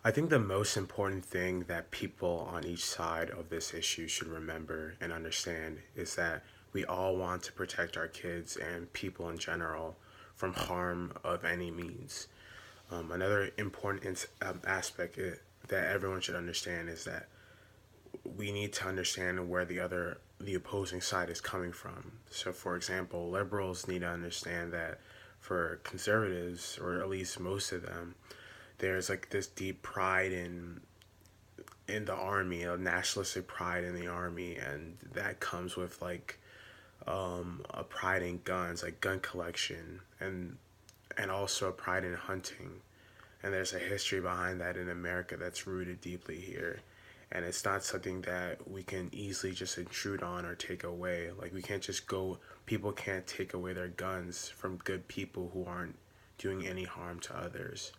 I think the most important thing that people on each side of this issue should remember and understand is that we all want to protect our kids and people in general from harm of any means. Another important that everyone should understand is that we need to understand where the opposing side is coming from. So, for example, liberals need to understand that for conservatives, or at least most of them, there's like this deep pride in the army, a nationalistic pride in the army, and that comes with like a pride in guns, like gun collection, and also a pride in hunting. And there's a history behind that in America that's rooted deeply here. And it's not something that we can easily just intrude on or take away. Like, we can't just go, people can't take away their guns from good people who aren't doing any harm to others.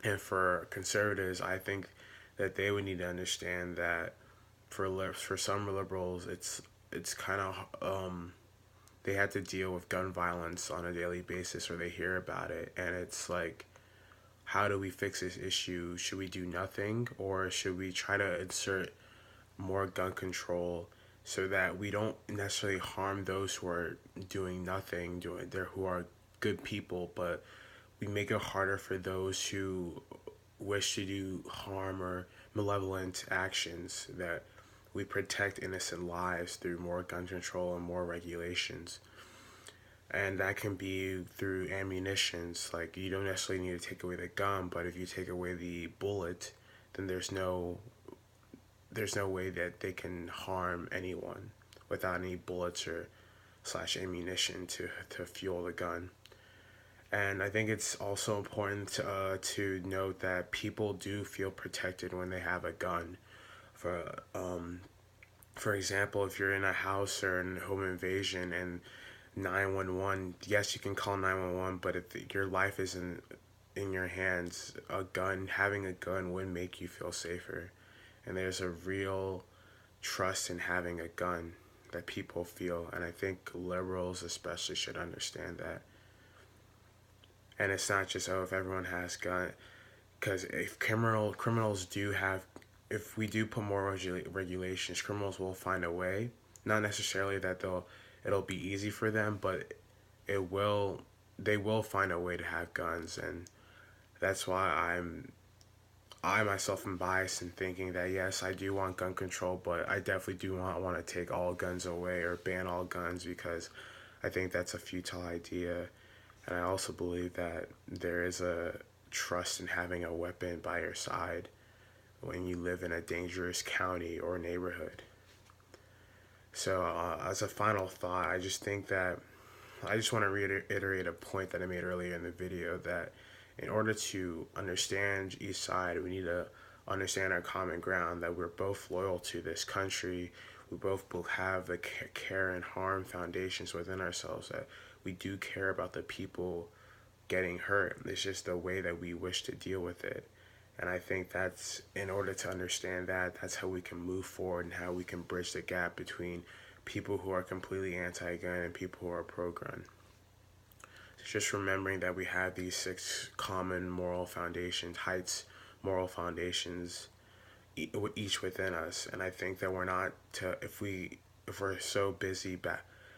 And for conservatives, I think that they would need to understand that for some liberals, it's kind of they have to deal with gun violence on a daily basis, or they hear about it, and it's like, how do we fix this issue? Should we do nothing, or should we try to insert more gun control so that we don't necessarily harm those who are doing nothing, who are good people, but we make it harder for those who wish to do harm or malevolent actions, that we protect innocent lives through more gun control and more regulations. And that can be through ammunitions. Like, you don't necessarily need to take away the gun, but if you take away the bullet, then there's no way that they can harm anyone without any bullets or slash ammunition to fuel the gun. And I think it's also important to note that people do feel protected when they have a gun. For for example, if you're in a house or in a home invasion and 911, yes, you can call 911, but if your life is in your hands, having a gun would make you feel safer. And there's a real trust in having a gun that people feel, and I think liberals especially should understand that. And it's not just, oh, if everyone has gun, because if criminals do have, if we do put more regulations, criminals will find a way. Not necessarily that it'll be easy for them, but it will they will find a way to have guns. And that's why I myself am biased in thinking that yes, I do want gun control, but I definitely do not want to take all guns away or ban all guns, because I think that's a futile idea. And I also believe that there is a trust in having a weapon by your side when you live in a dangerous county or neighborhood. So, as a final thought, I just think that I just want to reiterate a point that I made earlier in the video, that in order to understand each side, we need to understand our common ground, that we're both loyal to this country. We both have the care and harm foundations within ourselves, that we do care about the people getting hurt. It's just the way that we wish to deal with it. And I think that's, in order to understand that, that's how we can move forward and how we can bridge the gap between people who are completely anti-gun and people who are pro-gun. It's just remembering that we have these six common moral foundations, heights, moral foundations, each within us. And I think that we're not to, if we're so busy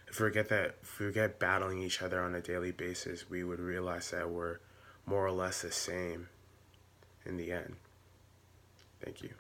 if we get battling each other on a daily basis, we would realize that we're more or less the same in the end. Thank you.